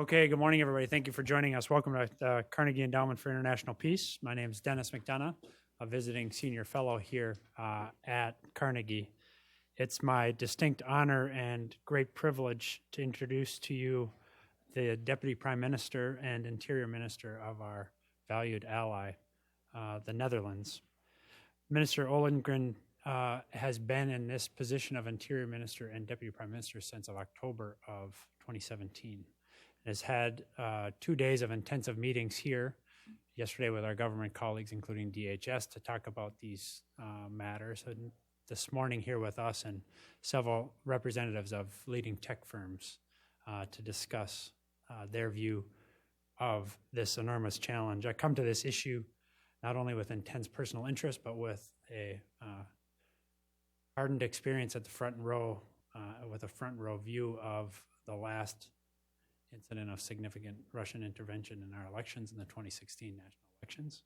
Okay, good morning, everybody. Thank you for joining us. Welcome to the Carnegie Endowment for International Peace. My name is Dennis McDonough, a visiting senior fellow here at Carnegie. It's my distinct honor and great privilege to introduce to you the Deputy Prime Minister and Interior Minister of our valued ally, the Netherlands. Minister Ollengren has been in this position of Interior Minister and Deputy Prime Minister since October of 2017. Has had 2 days of intensive meetings here, yesterday with our government colleagues, including DHS, to talk about these matters, and this morning here with us and several representatives of leading tech firms to discuss their view of this enormous challenge. I come to this issue not only with intense personal interest, but with a ardent experience at the front row, with a front row view of the last incident of significant Russian intervention in our elections in the 2016 national elections.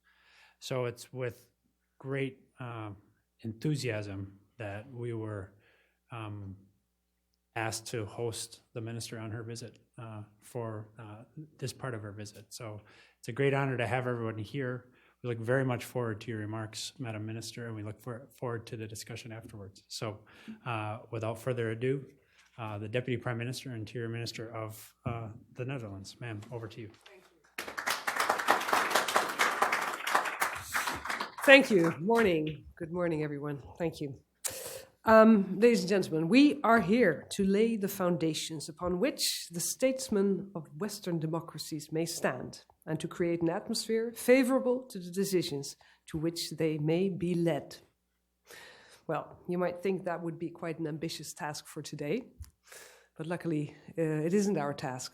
So it's with great enthusiasm that we were asked to host the minister on her visit for this part of her visit. So it's a great honor to have everyone here. We look very much forward to your remarks, Madam Minister, and we look forward to the discussion afterwards. So without further ado, the Deputy Prime Minister and Interior Minister of the Netherlands. Ma'am, over to you. Thank you. Morning. Good morning, everyone. Thank you. Ladies and gentlemen, we are here to lay the foundations upon which the statesmen of Western democracies may stand and to create an atmosphere favorable to the decisions to which they may be led. Well, you might think that would be quite an ambitious task for today, but luckily it isn't our task,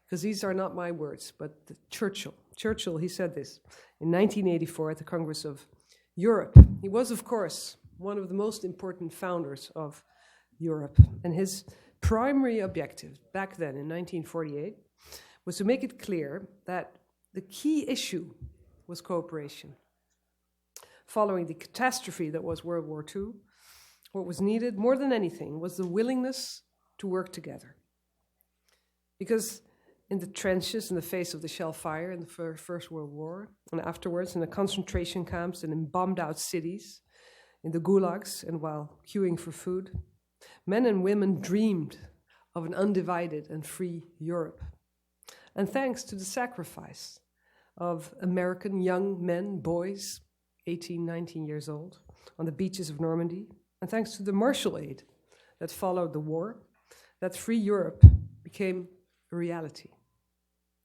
because these are not my words, but Churchill. Churchill, he said this in 1984 at the Congress of Europe. He was, of course, one of the most important founders of Europe, and his primary objective back then in 1948 was to make it clear that the key issue was cooperation. Following the catastrophe that was World War II, what was needed more than anything was the willingness to work together. Because in the trenches, in the face of the shell fire in the First World War, and afterwards in the concentration camps and in bombed out cities, in the gulags and while queuing for food, men and women dreamed of an undivided and free Europe. And thanks to the sacrifice of American young men, boys, 18, 19 years old, on the beaches of Normandy, and thanks to the Marshall Aid that followed the war, that free Europe became a reality.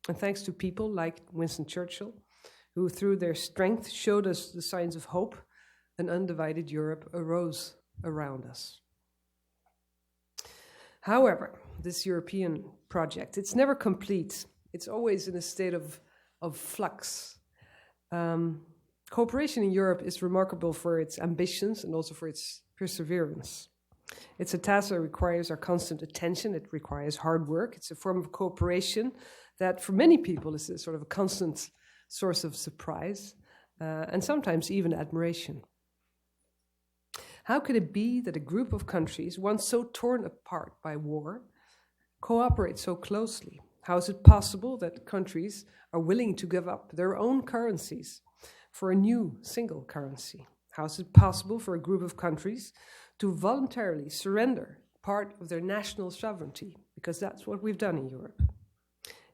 And thanks to people like Winston Churchill, who through their strength showed us the signs of hope, an undivided Europe arose around us. However, this European project, it's never complete. It's always in a state of flux. Cooperation in Europe is remarkable for its ambitions and also for its perseverance. It's a task that requires our constant attention. It requires hard work. It's a form of cooperation that for many people is a sort of a constant source of surprise and sometimes even admiration. How could it be that a group of countries, once so torn apart by war, cooperate so closely? How is it possible that countries are willing to give up their own currencies for a new single currency? How is it possible for a group of countries to voluntarily surrender part of their national sovereignty? Because that's what we've done in Europe.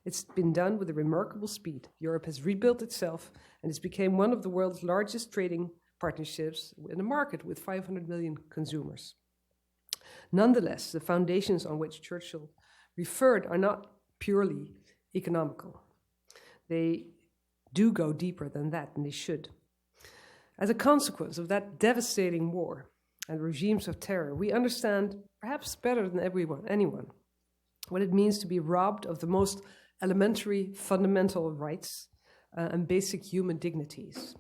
It's been done with a remarkable speed. Europe has rebuilt itself and it's become one of the world's largest trading partnerships in a market with 500 million consumers. Nonetheless, the foundations on which Churchill referred are not purely economical. They do go deeper than that, and they should. As a consequence of that devastating war and regimes of terror, we understand, perhaps better than anyone, what it means to be robbed of the most elementary fundamental rights and basic human dignities.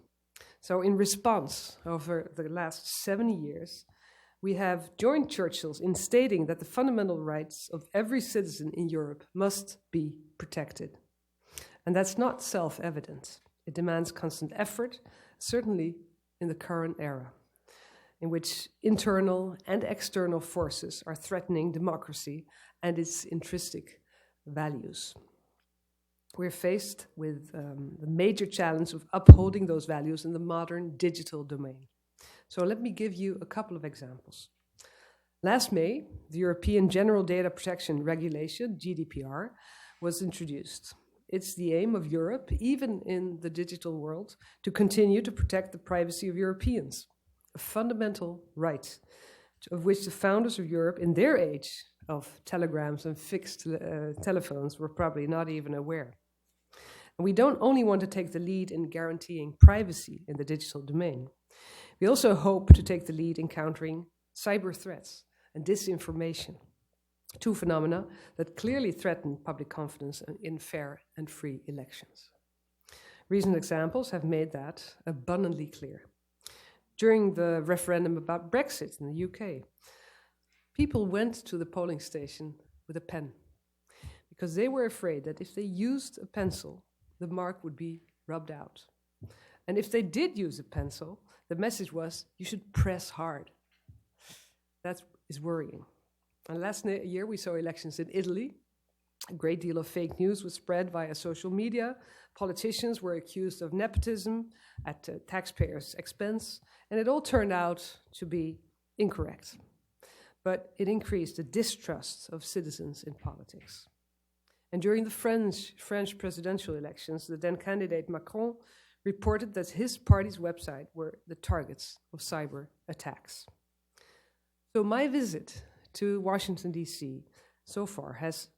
So in response, over the last 70 years, we have joined Churchill's in stating that the fundamental rights of every citizen in Europe must be protected. And that's not self-evident. It demands constant effort, certainly in the current era, in which internal and external forces are threatening democracy and its intrinsic values. we're faced with the major challenge of upholding those values in the modern digital domain. So let me give you a couple of examples. Last May, the European General Data Protection Regulation, GDPR, was introduced. It's the aim of Europe, even in the digital world, to continue to protect the privacy of Europeans, a fundamental right of which the founders of Europe in their age of telegrams and fixed telephones were probably not even aware. And we don't only want to take the lead in guaranteeing privacy in the digital domain, we also hope to take the lead in countering cyber threats and disinformation, two phenomena that clearly threaten public confidence in fair and free elections. Recent examples have made that abundantly clear. During the referendum about Brexit in the UK, people went to the polling station with a pen because they were afraid that if they used a pencil, the mark would be rubbed out. And if they did use a pencil, the message was, you should press hard. That is worrying. And last year we saw elections in Italy. A great deal of fake news was spread via social media. Politicians were accused of nepotism at taxpayers' expense, and it all turned out to be incorrect. But it increased the distrust of citizens in politics. And during the French presidential elections, the then candidate Macron reported that his party's website were the targets of cyber attacks. So my visit to Washington, D.C. so far has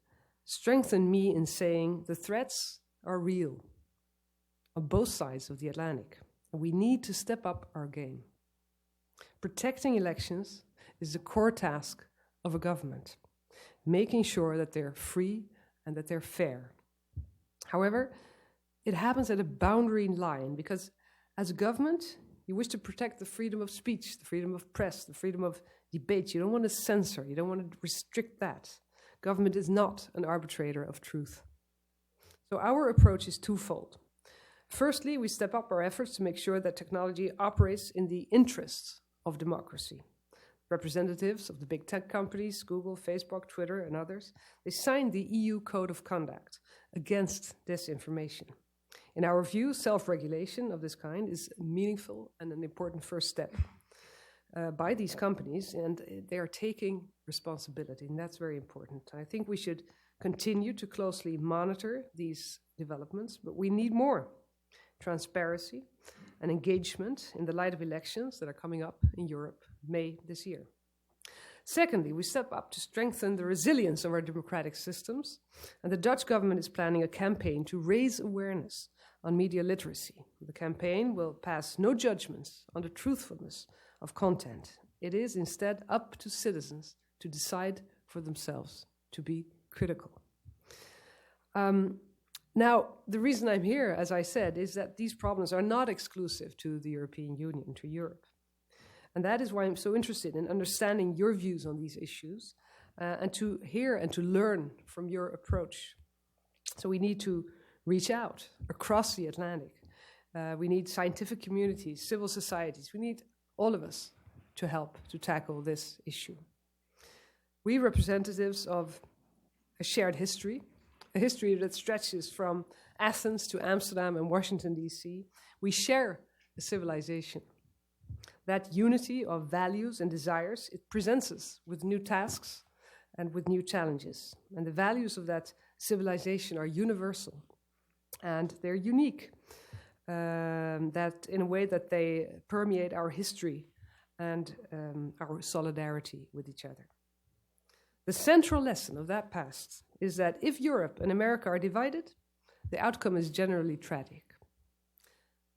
strengthened me in saying the threats are real on both sides of the Atlantic, and we need to step up our game. Protecting elections is the core task of a government, making sure that they're free and that they're fair. However, it happens at a boundary line because as a government, you wish to protect the freedom of speech, the freedom of press, the freedom of debate. You don't want to censor, you don't want to restrict that. Government is not an arbitrator of truth. So our approach is twofold. Firstly, we step up our efforts to make sure that technology operates in the interests of democracy. Representatives of the big tech companies, Google, Facebook, Twitter, and others, they signed the EU Code of Conduct against disinformation. In our view, self-regulation of this kind is meaningful and an important first step by these companies, and they are taking responsibility, and that's very important. I think we should continue to closely monitor these developments, but we need more transparency and engagement in the light of elections that are coming up in Europe May this year. Secondly, we step up to strengthen the resilience of our democratic systems, and the Dutch government is planning a campaign to raise awareness on media literacy. The campaign will pass no judgments on the truthfulness of content. It is instead up to citizens to decide for themselves, to be critical. Now, the reason I'm here, as I said, is that these problems are not exclusive to the European Union, to Europe. And that is why I'm so interested in understanding your views on these issues and to hear and to learn from your approach. So we need to reach out across the Atlantic. We need scientific communities, civil societies. We need all of us to help to tackle this issue. We representatives of a shared history, a history that stretches from Athens to Amsterdam and Washington, D.C. We share a civilization. That unity of values and desires, it presents us with new tasks and with new challenges. And the values of that civilization are universal and they're unique, that in a way that they permeate our history and our solidarity with each other. The central lesson of that past is that if Europe and America are divided, the outcome is generally tragic.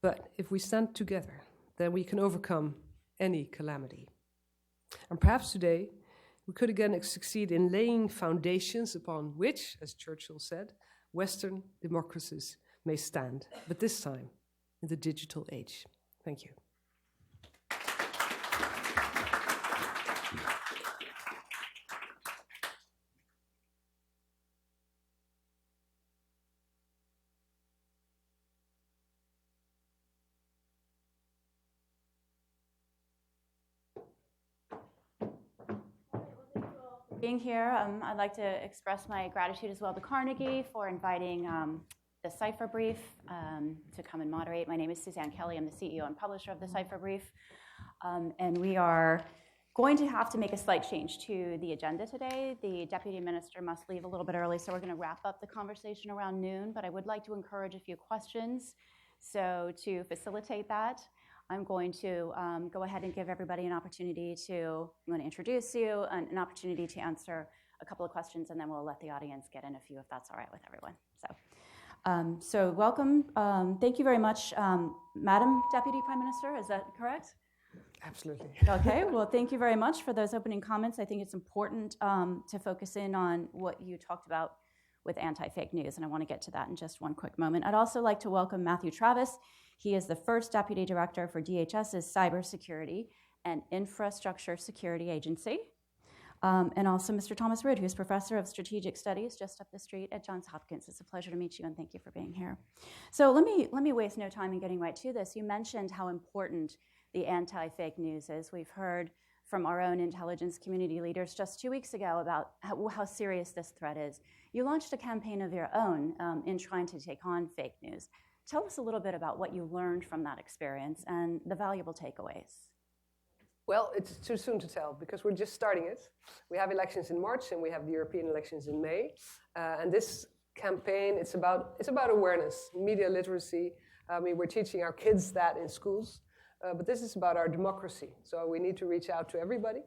But if we stand together, then we can overcome any calamity. And perhaps today, we could again succeed in laying foundations upon which, as Churchill said, Western democracies may stand, but this time in the digital age. Thank you. Being here, I'd like to express my gratitude as well to Carnegie for inviting the Cipher Brief to come and moderate. My name is Suzanne Kelly. I'm the CEO and publisher of the Cipher Brief. And we are going to have to make a slight change to the agenda today. The Deputy Minister must leave a little bit early, so we're going to wrap up the conversation around noon, but I would like to encourage a few questions. So to facilitate that, I'm going to go ahead and give everybody an opportunity to, I'm going to introduce you, an opportunity to answer a couple of questions, and then we'll let the audience get in a few if that's all right with everyone. So welcome. Thank you very much, Madam Deputy Prime Minister, is that correct? Absolutely. Okay, well, thank you very much for those opening comments. I think it's important to focus in on what you talked about with anti-fake news, and I want to get to that in just one quick moment. I'd also like to welcome Matthew Travis. He is the first Deputy Director for DHS's Cybersecurity and Infrastructure Security Agency. And also Mr. Thomas Rood, who's Professor of Strategic Studies just up the street at Johns Hopkins. It's a pleasure to meet you, and thank you for being here. So let me waste no time in getting right to this. You mentioned how important the anti-fake news is. We've heard from our own intelligence community leaders just 2 weeks ago about how serious this threat is. You launched a campaign of your own in trying to take on fake news. Tell us a little bit about what you learned from that experience and the valuable takeaways. Well, it's too soon to tell because we're just starting it. We have elections in March and we have the European elections in May. And this campaign, it's about awareness, media literacy. I mean, we're teaching our kids that in schools. But this is about our democracy. So we need to reach out to everybody,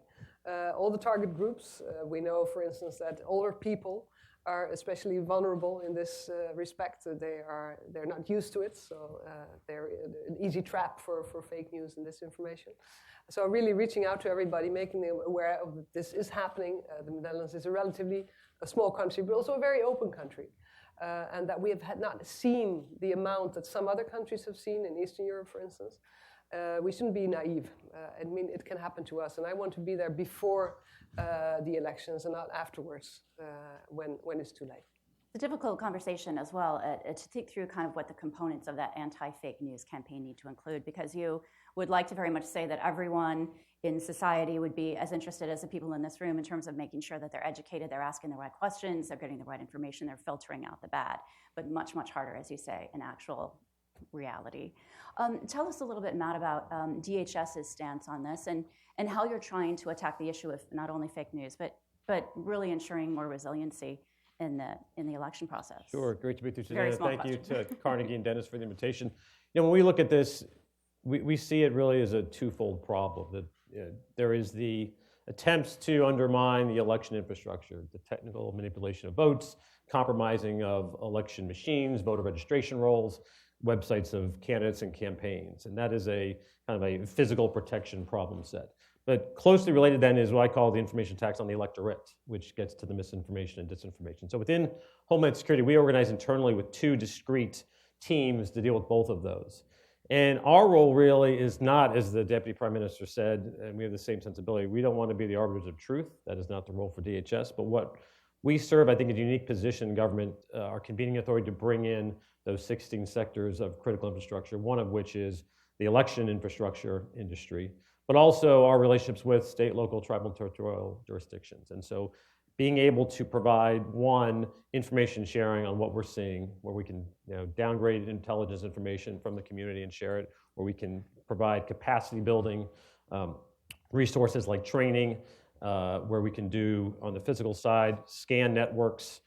all the target groups. We know, for instance, that older people are especially vulnerable in this respect. They're not used to it, so they're an easy trap for fake news and disinformation. So really reaching out to everybody, making them aware of that this is happening. The Netherlands is a relatively small country, but also a very open country. And that we have not seen the amount that some other countries have seen in Eastern Europe, for instance. We shouldn't be naive. I mean, it can happen to us, and I want to be there before the elections and not afterwards when it's too late. It's a difficult conversation as well to think through kind of what the components of that anti-fake news campaign need to include, because you would like to very much say that everyone in society would be as interested as the people in this room in terms of making sure that they're educated, they're asking the right questions, they're getting the right information, they're filtering out the bad, but much, much harder, as you say, in actual reality. Tell us a little bit, Matt, about DHS's stance on this and how you're trying to attack the issue of not only fake news, but really ensuring more resiliency in the election process. Sure, great to be with you Very today. small Thank you question. to Carnegie and Dennis for the invitation. You know, when we look at this, we see it really as a twofold problem. That there is the attempts to undermine the election infrastructure, the technical manipulation of votes, compromising of election machines, voter registration rolls, websites of candidates and campaigns. And that is a kind of a physical protection problem set. But closely related then is what I call the information tax on the electorate, which gets to the misinformation and disinformation. So within Homeland Security, we organize internally with two discrete teams to deal with both of those. And our role really is not, as the Deputy Prime Minister said, and we have the same sensibility, we don't want to be the arbiters of truth. That is not the role for DHS. But what we serve, I think, a unique position in government, our convening authority to bring in those 16 sectors of critical infrastructure, one of which is the election infrastructure industry, but also our relationships with state, local, tribal, and territorial jurisdictions. And so being able to provide, one, information sharing on what we're seeing, where we can downgrade intelligence information from the community and share it, where we can provide capacity building, resources like training, where we can do, on the physical side, scan networks,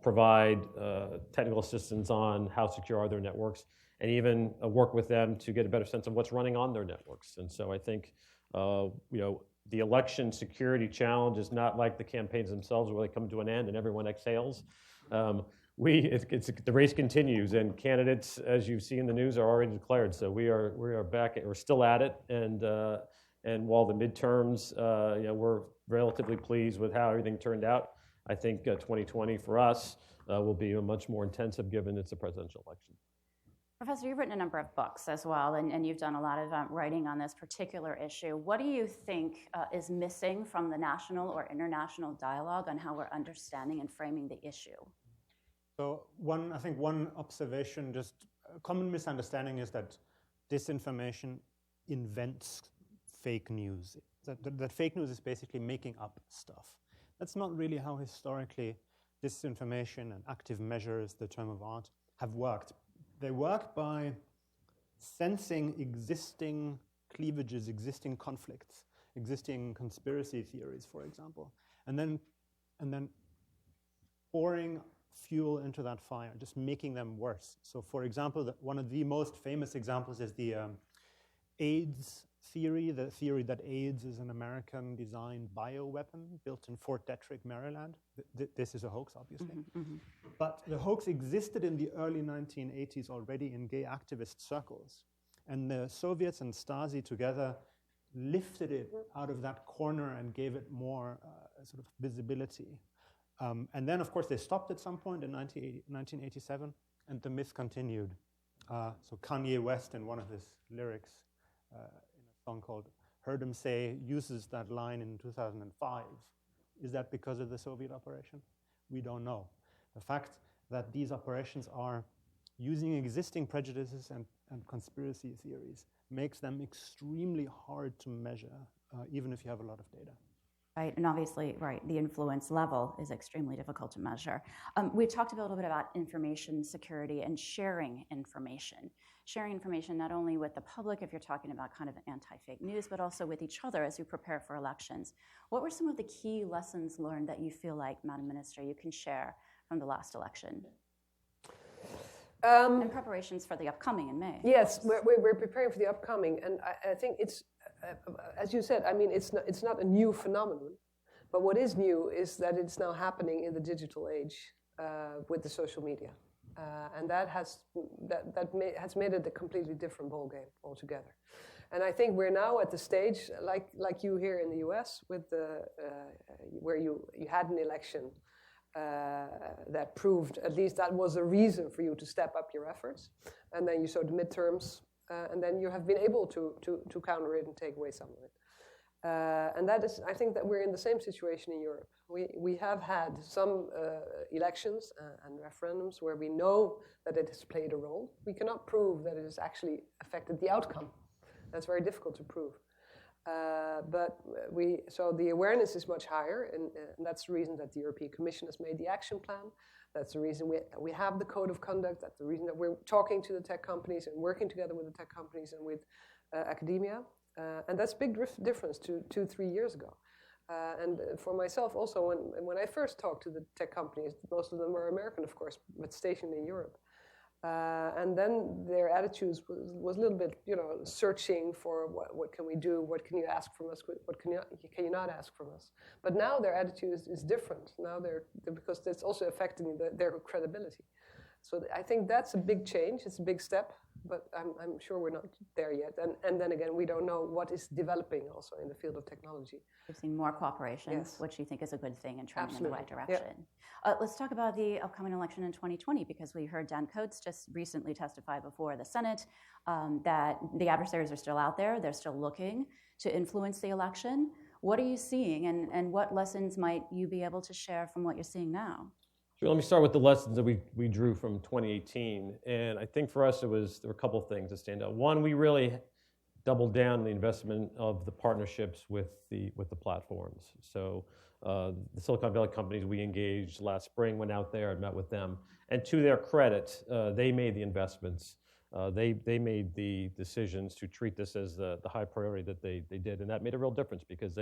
provide technical assistance on how secure are their networks, and even work with them to get a better sense of what's running on their networks. And so I think the election security challenge is not like the campaigns themselves where they come to an end and everyone exhales. The race continues, and candidates, as you see in the news, are already declared. So we are back. We're still at it, and while the midterms, we're relatively pleased with how everything turned out. I think 2020 for us will be much more intensive given it's a presidential election. Professor, you've written a number of books as well, and you've done a lot of writing on this particular issue. What do you think is missing from the national or international dialogue on how we're understanding and framing the issue? So I think one observation, just a common misunderstanding is that disinformation invents fake news. That fake news is basically making up stuff. That's not really how historically disinformation and active measure is the term of art have worked. They work by sensing existing cleavages, existing conflicts, existing conspiracy theories, for example, and then pouring fuel into that fire, just making them worse. So, for example, one of the most famous examples is the AIDS theory, the theory that AIDS is an American-designed bioweapon built in Fort Detrick, Maryland. This is a hoax, obviously. But the hoax existed in the early 1980s already in gay activist circles. And the Soviets and Stasi together lifted it out of that corner and gave it more sort of visibility. And then, of course, they stopped at some point in 1987, and the myth continued. So Kanye West, in one of his lyrics, in a song called Heard 'Em Say, uses that line in 2005. Is that because of the Soviet operation? We don't know. The fact that these operations are using existing prejudices and conspiracy theories makes them extremely hard to measure, even if you have a lot of data. Right, and obviously, right, the influence level is extremely difficult to measure. We talked a little bit about information security and sharing information. Sharing information not only with the public, if you're talking about kind of anti-fake news, but also with each other as we prepare for elections. What were some of the key lessons learned that you feel like, Madam Minister, you can share from the last election? And preparations for the upcoming in May. Yes, we're preparing for the upcoming, and I think it's, as you said, I mean, it's not a new phenomenon, but what is new is that it's now happening in the digital age with the social media, and that has made it a completely different ballgame altogether. And I think we're now at the stage, like you here in the U.S., with where you had an election that proved at least that was a reason for you to step up your efforts, and then you saw the midterms. And then you have been able to counter it and take away some of it. And that is, I think that we're in the same situation in Europe. We have had some elections and referendums where we know that it has played a role. We cannot prove that it has actually affected the outcome. That's very difficult to prove. So the awareness is much higher, and that's the reason that the European Commission has made the action plan. That's the reason we have the code of conduct. That's the reason that we're talking to the tech companies and working together with the tech companies and with academia. And that's a big difference to 2-3 years ago. And for myself also, when I first talked to the tech companies, most of them were American, of course, but stationed in Europe. And then their attitudes was a little bit, searching for what can we do, what can you ask from us, what can you not ask from us. But now their attitude is different. Now they're because it's also affecting their credibility. So I think that's a big change. It's a big step, but I'm sure we're not there yet. And then again, we don't know what is developing also in the field of technology. We've seen more cooperation, Yes. which you think is a good thing and trending Absolutely. in the right direction. Let's talk about the upcoming election in 2020, because we heard Dan Coates just recently testify before the Senate that the adversaries are still out there. They're still looking to influence the election. What are you seeing, and what lessons might you be able to share from what you're seeing now? Sure, let me start with the lessons that we drew from 2018. And I think for us, there were a couple of things that stand out. One, we really doubled down on the investment of the partnerships with the platforms. So the Silicon Valley companies we engaged last spring, went out there and met with them. And to their credit, they made the investments. They made the decisions to treat this as the high priority that they did. And that made a real difference, because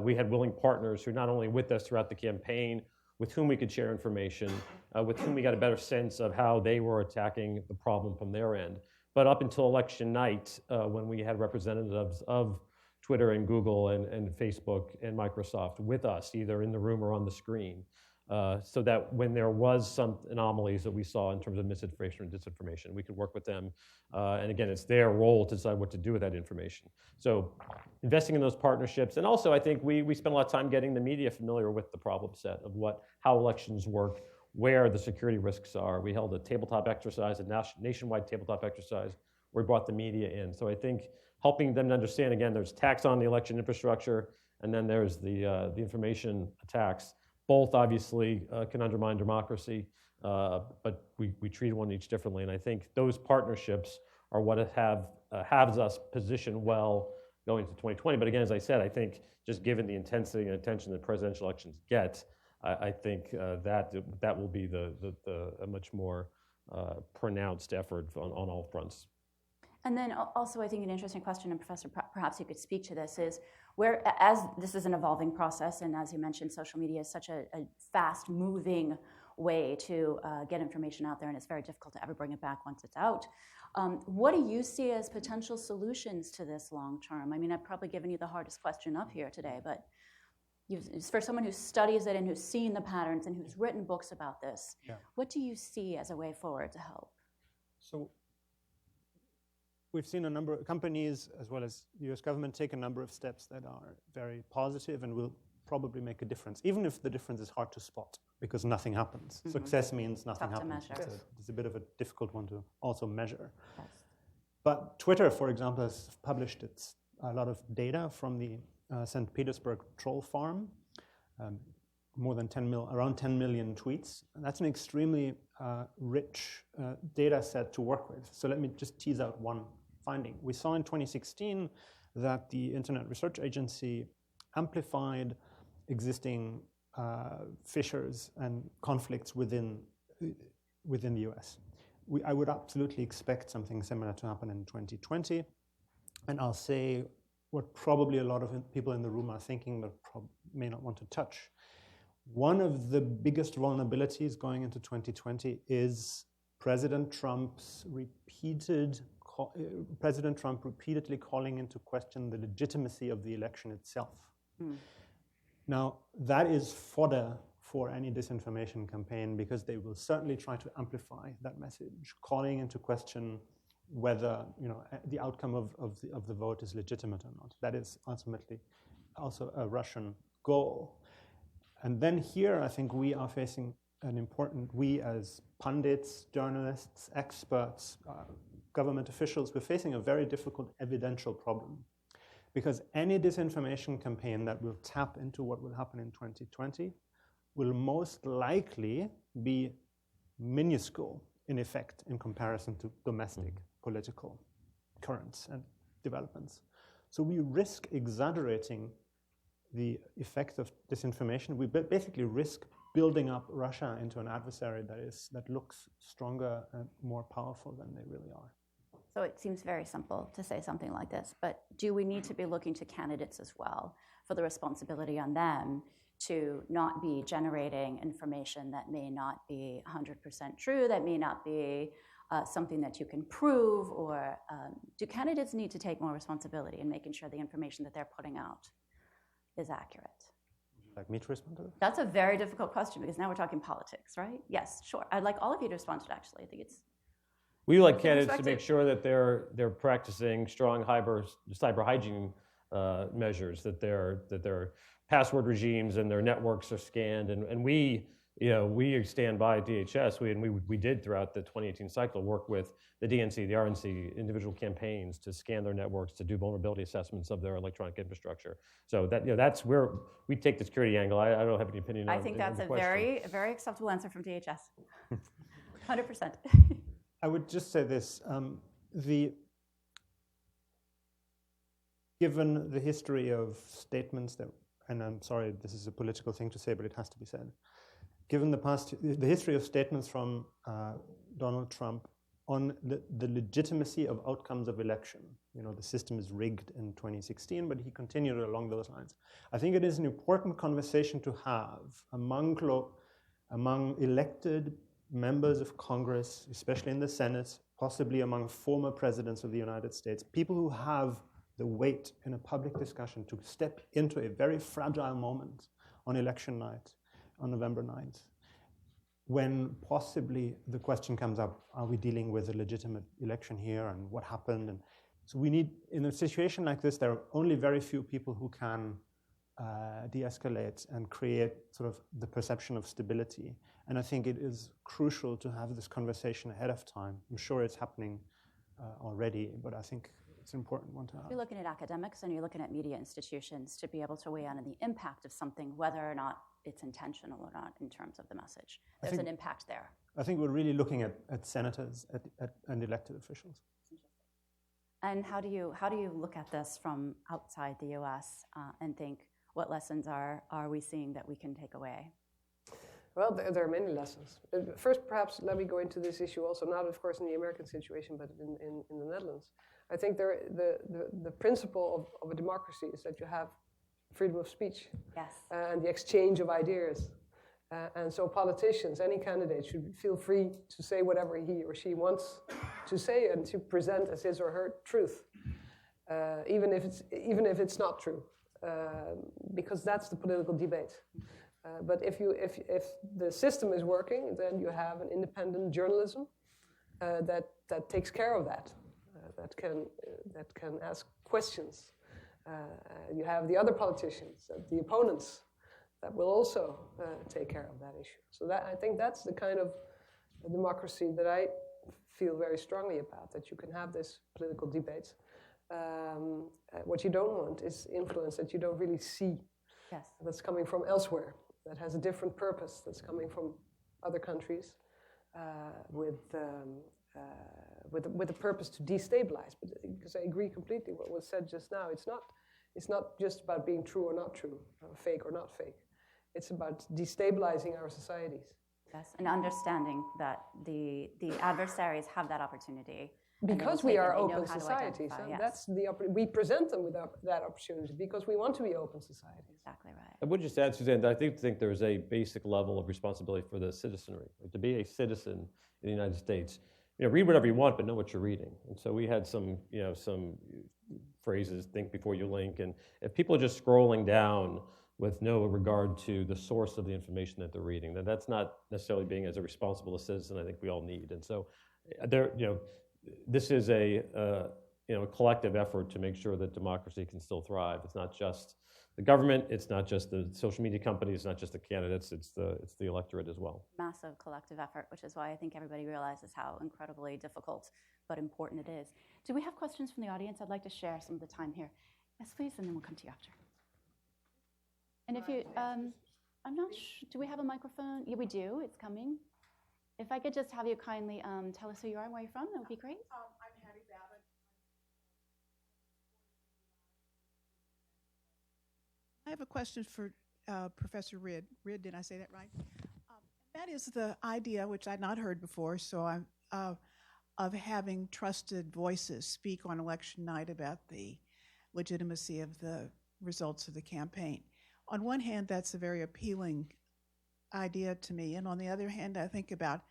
we had willing partners who not only with us throughout the campaign, with whom we could share information, with whom we got a better sense of how they were attacking the problem from their end. But up until election night, when we had representatives of Twitter and Google and Facebook and Microsoft with us, either in the room or on the screen, so that when there was some anomalies that we saw in terms of misinformation and disinformation, we could work with them. And again, it's their role to decide what to do with that information. So investing in those partnerships. And also, I think we spent a lot of time getting the media familiar with the problem set of how elections work, where the security risks are. We held a tabletop exercise, a nationwide tabletop exercise, where we brought the media in. So I think helping them to understand, again, there's attacks on the election infrastructure, and then there's the information attacks. Both obviously can undermine democracy, but we treat one each differently. And I think those partnerships are what has us positioned well going into 2020. But again, as I said, I think just given the intensity and attention that presidential elections get, I think that will be a much more pronounced effort on all fronts. And then also, I think an interesting question, and Professor, perhaps you could speak to this, is where, as this is an evolving process, and as you mentioned, social media is such a fast-moving way to get information out there, and it's very difficult to ever bring it back once it's out. What do you see as potential solutions to this long term? I mean, I've probably given you the hardest question up here today, but for someone who studies it and who's seen the patterns and who's written books about this, what do you see as a way forward to help? So we've seen a number of companies, as well as the US government, take a number of steps that are very positive and will probably make a difference, even if the difference is hard to spot because nothing happens. Mm-hmm. Success means nothing happens. It's a bit of a difficult one to also measure. Yes. But Twitter, for example, has published a lot of data from the St. Petersburg troll farm, around 10 million tweets. And that's an extremely rich data set to work with. So let me just tease out one finding. We saw in 2016 that the Internet Research Agency amplified existing fissures and conflicts within the US. I would absolutely expect something similar to happen in 2020. And I'll say what probably a lot of people in the room are thinking but may not want to touch. One of the biggest vulnerabilities going into 2020 is President Trump repeatedly calling into question the legitimacy of the election itself. Mm. Now, that is fodder for any disinformation campaign because they will certainly try to amplify that message, calling into question whether the outcome of the vote is legitimate or not. That is ultimately also a Russian goal. And then here, I think we are facing we as pundits, journalists, experts, government officials, we're facing a very difficult evidential problem. Because any disinformation campaign that will tap into what will happen in 2020 will most likely be minuscule in effect in comparison to domestic political currents and developments. So we risk exaggerating the effect of disinformation. We basically risk building up Russia into an adversary that looks stronger and more powerful than they really are. So it seems very simple to say something like this, but do we need to be looking to candidates as well for the responsibility on them to not be generating information that may not be 100% true, that may not be something that you can prove, or do candidates need to take more responsibility in making sure the information that they're putting out is accurate? Would you like me to respond to that? That's a very difficult question because now we're talking politics, right? Yes, sure. I'd like all of you to respond to it, actually. I think it's... We like candidates to make sure that they're practicing strong cyber hygiene measures, that their password regimes and their networks are scanned, and we stand by DHS. We did throughout the 2018 cycle work with the DNC, the RNC, individual campaigns to scan their networks, to do vulnerability assessments of their electronic infrastructure. So that's where we take the security angle. I don't have any opinion on. I think that's a very acceptable answer from DHS. 100%. I would just say this, given the history of statements and I'm sorry, this is a political thing to say, but it has to be said. Given the history of statements from Donald Trump on the legitimacy of outcomes of election, the system is rigged in 2016, but he continued along those lines. I think it is an important conversation to have among elected members of Congress, especially in the Senate, possibly among former presidents of the United States, people who have the weight in a public discussion to step into a very fragile moment on election night, on November 9th, when possibly the question comes up, are we dealing with a legitimate election here and what happened? And so we need, in a situation like this, there are only very few people who can de-escalate and create sort of the perception of stability. And I think it is crucial to have this conversation ahead of time. I'm sure it's happening already, but I think it's an important one to have. You're looking at academics and you're looking at media institutions to be able to weigh in on the impact of something, whether or not it's intentional or not in terms of the message. There's an impact there. I think we're really looking at senators and elected officials. And how do you look at this from outside the U.S. And think, what lessons are we seeing that we can take away? Well, there are many lessons. First, perhaps, let me go into this issue also, not of course in the American situation, but in the Netherlands. I think the principle of a democracy is that you have freedom of speech. Yes. And the exchange of ideas. And so politicians, any candidate, should feel free to say whatever he or she wants to say and to present as his or her truth, even if it's not true, because that's the political debate. But if the system is working, then you have an independent journalism that takes care of that, that can ask questions. You have the other politicians, the opponents, that will also take care of that issue. So I think that's the kind of democracy that I feel very strongly about, that you can have this political debate. What you don't want is influence that you don't really see, yes, that's coming from elsewhere, that has a different purpose, that's coming from other countries with a purpose to destabilize. But because I agree completely what was said just now, it's not just about being true or not true, fake or not fake. It's about destabilizing our societies. Yes, and understanding that the adversaries have that opportunity. Because we are open societies. Yes. That's we present them with that opportunity because we want to be open societies. Exactly right. I would just add, Suzanne, that I think there's a basic level of responsibility for the citizenry. To be a citizen in the United States, read whatever you want, but know what you're reading. And so we had some phrases, think before you link, and if people are just scrolling down with no regard to the source of the information that they're reading, then that's not necessarily being as a responsible citizen I think we all need. And so this is a collective effort to make sure that democracy can still thrive. It's not just the government, it's not just the social media companies, it's not just the candidates, it's the electorate as well. Massive collective effort, which is why I think everybody realizes how incredibly difficult but important it is. Do we have questions from the audience? I'd like to share some of the time here. Yes, please, and then we'll come to you after. And if you, I'm not sure, do we have a microphone? Yeah, we do, it's coming. If I could just have you kindly tell us who you are and where you're from, that would be great. I'm Hattie Babbitt. I have a question for Professor Ridd. Ridd, did I say that right? That is the idea, which I'd not heard before, so I'm of having trusted voices speak on election night about the legitimacy of the results of the campaign. On one hand, that's a very appealing idea to me, and on the other hand, I think about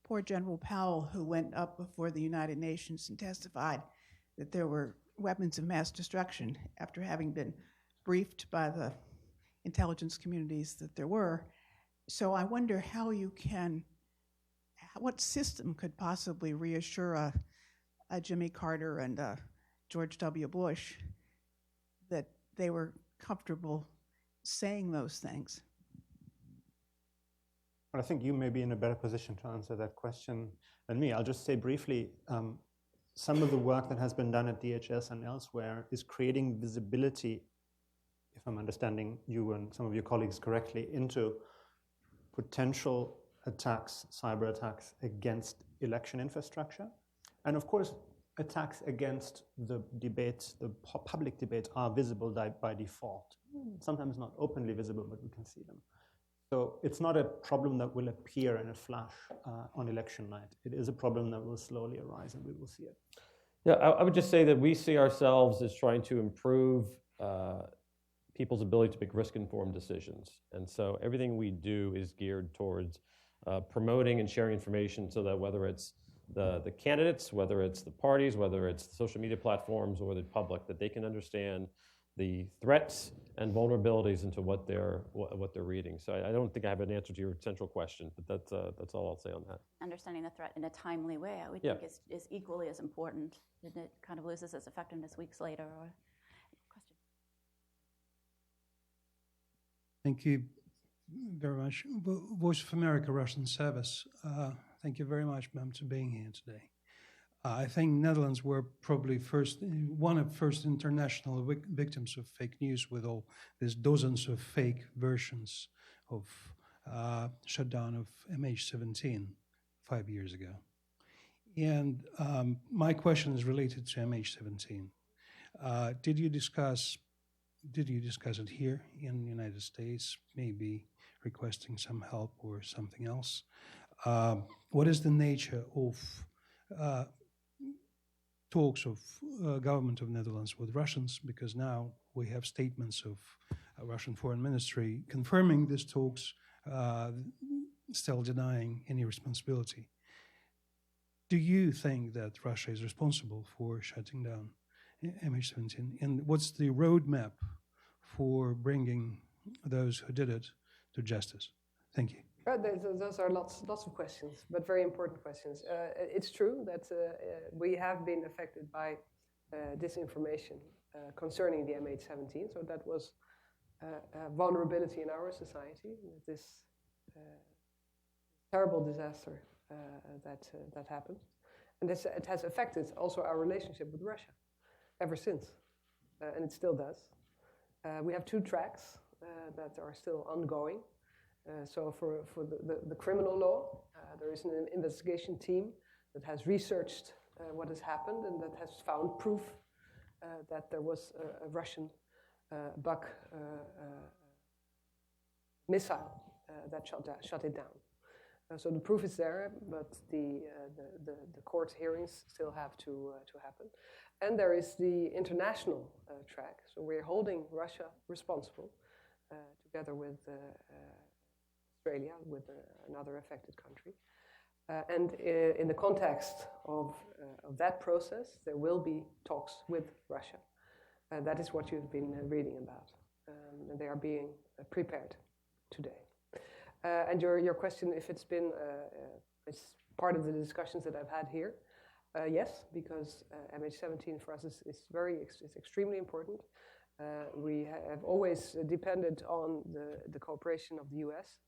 poor General Powell, who went up before the United Nations and testified that there were weapons of mass destruction after having been briefed by the intelligence communities that there were. So I wonder how you can, what system could possibly reassure a Jimmy Carter and a George W. Bush that they were comfortable saying those things? Well, I think you may be in a better position to answer that question than me. I'll just say briefly, some of the work that has been done at DHS and elsewhere is creating visibility, if I'm understanding you and some of your colleagues correctly, into potential attacks, cyber attacks against election infrastructure. And of course, attacks against the debates, the public debates are visible by default. Sometimes not openly visible, but we can see them. So it's not a problem that will appear in a flash on election night. It is a problem that will slowly arise, and we will see it. Yeah, I would just say that we see ourselves as trying to improve people's ability to make risk-informed decisions. And so everything we do is geared towards promoting and sharing information so that whether it's the candidates, whether it's the parties, whether it's the social media platforms or the public, that they can understand the threats and vulnerabilities into what they're reading. So I don't think I have an answer to your central question, but that's all I'll say on that. Understanding the threat in a timely way, I would think is equally as important, and it kind of loses its effectiveness weeks later. Or question. Thank you very much. Voice of America Russian Service. Thank you very much, ma'am, for being here today. I think Netherlands were probably one of the first international victims of fake news, with all these dozens of fake versions of shutdown of MH17 5 years ago. And my question is related to MH17. Did you discuss it here in the United States, maybe requesting some help or something else. What is the nature of talks of government of Netherlands with Russians? Because now we have statements of Russian foreign ministry confirming these talks, still denying any responsibility. Do you think that Russia is responsible for shutting down MH17? And what's the roadmap for bringing those who did it to justice? Thank you. Those are lots of questions, but very important questions. It's true that we have been affected by disinformation concerning the MH17, so that was a vulnerability in our society, this terrible disaster that happened. And it has affected also our relationship with Russia ever since, and it still does. We have two tracks that are still ongoing. So for the criminal law, there is an investigation team that has researched what has happened and that has found proof that there was a Russian Buk missile that shut it down. So the proof is there, but the court hearings still have to happen. And there is the international track. So we're holding Russia responsible together with Australia, with another affected country. And in the context of that process, there will be talks with Russia. That is what you've been reading about. And they are being prepared today. And your question, if it's been, it's part of the discussions that I've had here. Yes, because MH17 for us is extremely important. We have always depended on the cooperation of the US.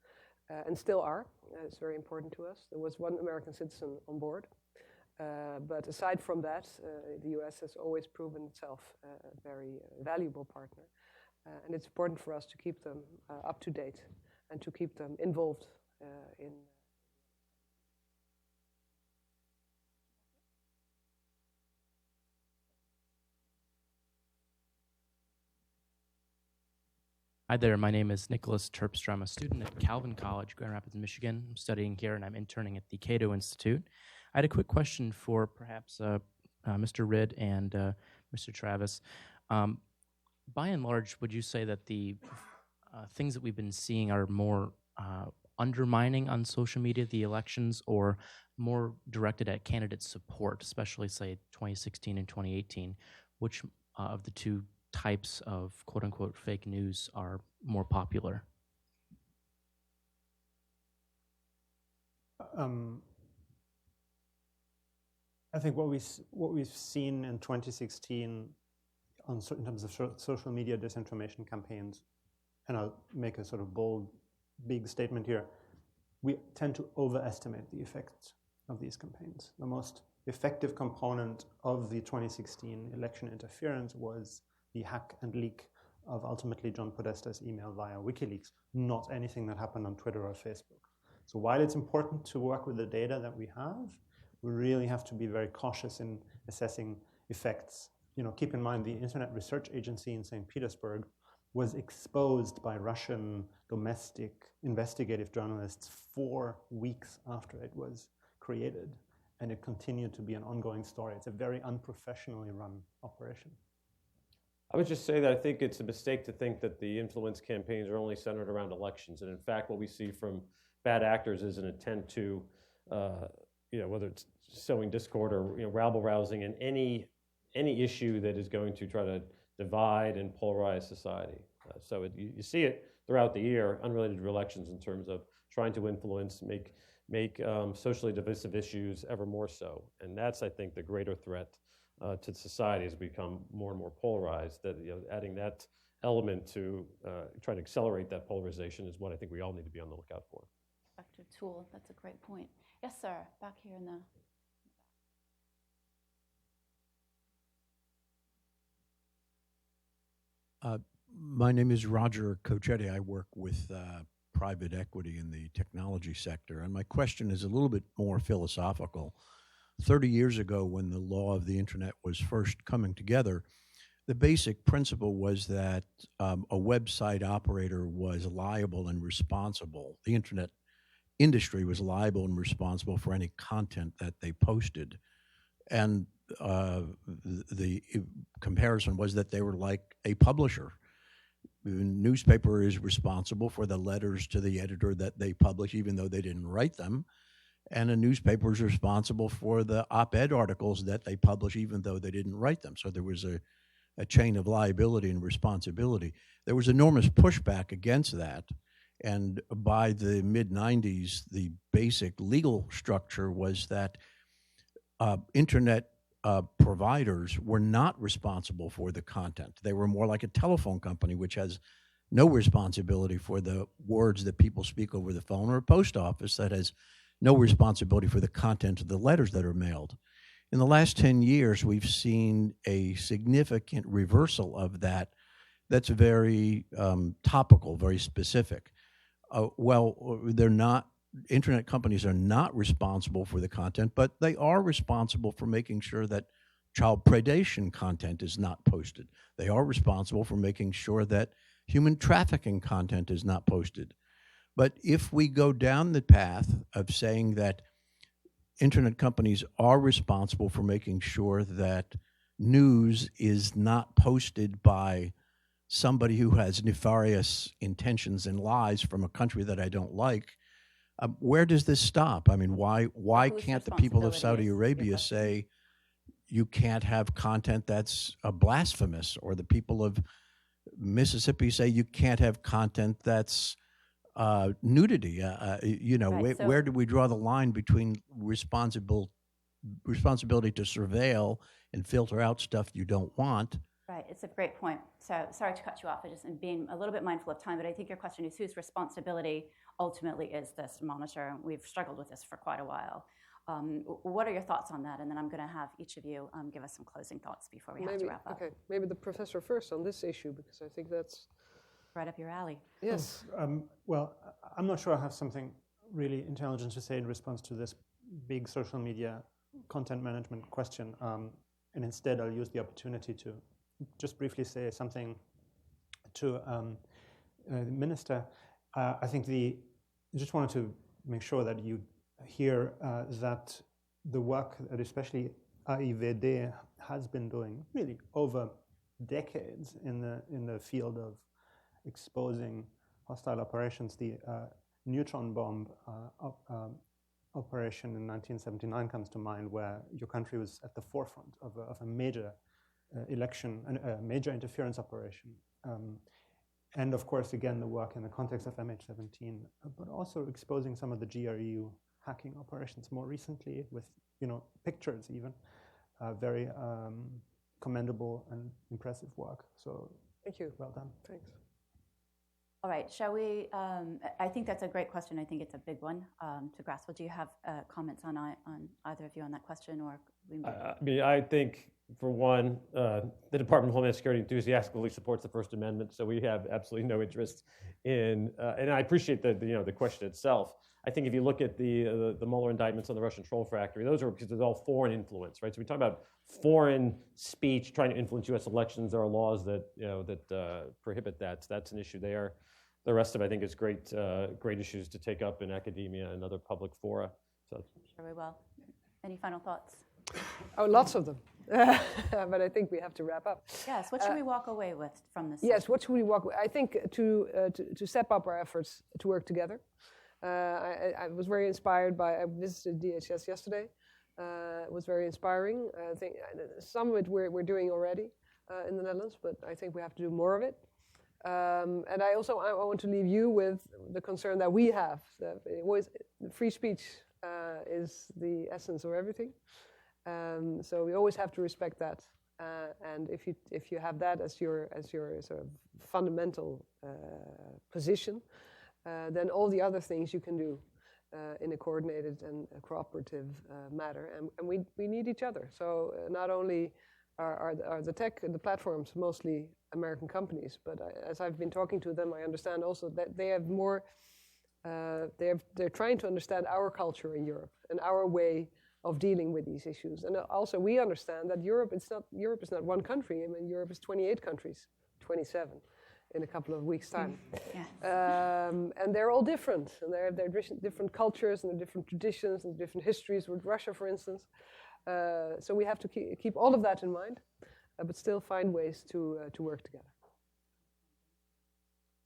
And still are. It's very important to us. There was one American citizen on board. But aside from that, the US has always proven itself a very valuable partner. And it's important for us to keep them up to date and to keep them involved in. Hi there, my name is Nicholas Terpstra. I'm a student at Calvin College, Grand Rapids, Michigan. I'm studying here and I'm interning at the Cato Institute. I had a quick question for perhaps Mr. Ridd and Mr. Travis. By and large, would you say that the things that we've been seeing are more undermining on social media, the elections, or more directed at candidate support, especially, say, 2016 and 2018? Which of the two types of quote-unquote fake news are more popular? I think what we've seen in 2016 in terms of social media disinformation campaigns, and I'll make a sort of bold, big statement here, we tend to overestimate the effects of these campaigns. The most effective component of the 2016 election interference was the hack and leak of ultimately John Podesta's email via WikiLeaks, not anything that happened on Twitter or Facebook. So while it's important to work with the data that we have, we really have to be very cautious in assessing effects. You know, keep in mind the Internet Research Agency in St. Petersburg was exposed by Russian domestic investigative journalists 4 weeks after it was created, and it continued to be an ongoing story. It's a very unprofessionally run operation. I would just say that I think it's a mistake to think that the influence campaigns are only centered around elections. And in fact, what we see from bad actors is an attempt to, whether it's sowing discord or rabble-rousing in any issue that is going to try to divide and polarize society. So you see it throughout the year, unrelated to elections, in terms of trying to influence, make socially divisive issues ever more so. And that's, I think, the greater threat to society as we become more and more polarized. That adding that element to try to accelerate that polarization is what I think we all need to be on the lookout for. Effective tool. That's a great point. Yes, sir. Back here in the. My name is Roger Cochetti. I work with private equity in the technology sector, and my question is a little bit more philosophical. 30 years ago, when the law of the internet was first coming together, the basic principle was that a website operator was liable and responsible. The internet industry was liable and responsible for any content that they posted. And the comparison was that they were like a publisher. The newspaper is responsible for the letters to the editor that they publish, even though they didn't write them. And a newspaper is responsible for the op-ed articles that they publish, even though they didn't write them. So there was a chain of liability and responsibility. There was enormous pushback against that. And by the mid-90s, the basic legal structure was that internet providers were not responsible for the content. They were more like a telephone company, which has no responsibility for the words that people speak over the phone, or a post office that has no responsibility for the content of the letters that are mailed. In the last 10 years, we've seen a significant reversal of that that's very topical, very specific. They're not, internet companies are not responsible for the content, but they are responsible for making sure that child predation content is not posted. They are responsible for making sure that human trafficking content is not posted. But if we go down the path of saying that internet companies are responsible for making sure that news is not posted by somebody who has nefarious intentions and lies from a country that I don't like, where does this stop? I mean, why can't the people of Saudi Arabia say you can't have content that's blasphemous, or the people of Mississippi say you can't have content that's nudity? Right, where do we draw the line between responsibility to surveil and filter out stuff you don't want? Right, it's a great point. So sorry to cut you off. I just am being a little bit mindful of time, but I think your question is whose responsibility ultimately is this to monitor? We've struggled with this for quite a while. What are your thoughts on that? And then I'm going to have each of you give us some closing thoughts before we have to wrap up. Okay, maybe the professor first on this issue, because I think that's right up your alley. Yes. Well, I'm not sure I have something really intelligent to say in response to this big social media content management question. And instead, I'll use the opportunity to just briefly say something to the minister. I think I just wanted to make sure that you hear that the work that especially AIVD has been doing really over decades in the field of exposing hostile operations. The neutron bomb operation in 1979 comes to mind, where your country was at the forefront of a major election, a major interference operation. And of course, again, the work in the context of MH17, but also exposing some of the GRU hacking operations more recently with, pictures even. Very commendable and impressive work. So thank you. Well done. Thanks. All right, shall we, I think that's a great question. I think it's a big one to grasp. Well, do you have comments on either of you on that question, or we I think, for one, the Department of Homeland Security enthusiastically supports the First Amendment, so we have absolutely no interest in, and I appreciate the question itself. I think if you look at the Mueller indictments on the Russian troll factory, those are because it's all foreign influence, right? So we talk about foreign speech trying to influence U.S. elections. There are laws that prohibit that. So that's an issue there. The rest of it, I think, is great issues to take up in academia and other public fora. So sure we will. Any final thoughts? Oh, lots of them. But I think we have to wrap up. Yes. What should we walk away with from this? Yes. What should we walk away? I think to step up our efforts to work together. I was very inspired I visited DHS yesterday. It was very inspiring. I think some of it we're doing already in the Netherlands, but I think we have to do more of it. And I want to leave you with the concern that we have. That free speech is the essence of everything. So we always have to respect that. And if you have that as your sort of fundamental position, then all the other things you can do in a coordinated and a cooperative manner. And we need each other. So not only are the tech and the platforms mostly American companies, but as I've been talking to them, I understand also that they have more. They're trying to understand our culture in Europe and our way of dealing with these issues. And also we understand that Europe is not one country. I mean, Europe is 28 countries, 27 in a couple of weeks' time. And they're all different, and they're different cultures and different traditions and different histories with Russia, for instance. So we have to keep all of that in mind, but still find ways to work together.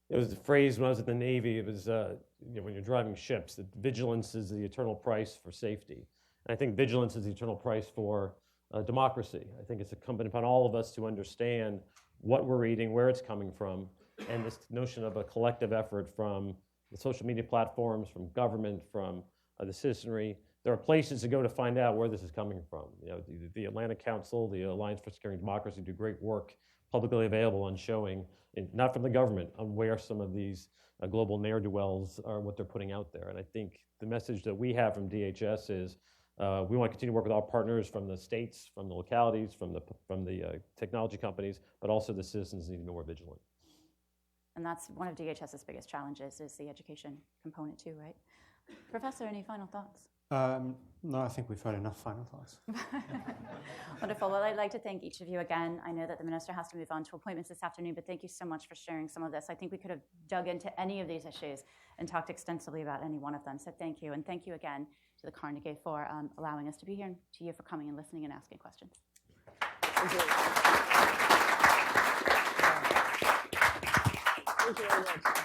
It was the phrase when I was in the Navy. It was when you're driving ships, that vigilance is the eternal price for safety. And I think vigilance is the eternal price for democracy. I think it's incumbent upon all of us to understand what we're reading, where it's coming from, and this notion of a collective effort from the social media platforms, from government, from the citizenry. There are places to go to find out where this is coming from. The Atlantic Council, the Alliance for Securing Democracy do great work, publicly available on showing, not from the government, on where some of these global ne'er-do-wells are, what they're putting out there. And I think the message that we have from DHS is we want to continue to work with our partners from the states, from the localities, from the technology companies, but also the citizens need to be more vigilant. And that's one of DHS's biggest challenges is the education component too, right? Professor, any final thoughts? No, I think we've heard enough final thoughts. Wonderful. Well, I'd like to thank each of you again. I know that the minister has to move on to appointments this afternoon, but thank you so much for sharing some of this. I think we could have dug into any of these issues and talked extensively about any one of them. So thank you. And thank you again to the Carnegie for allowing us to be here, and to you for coming and listening and asking questions. Thank you. Thank you very much.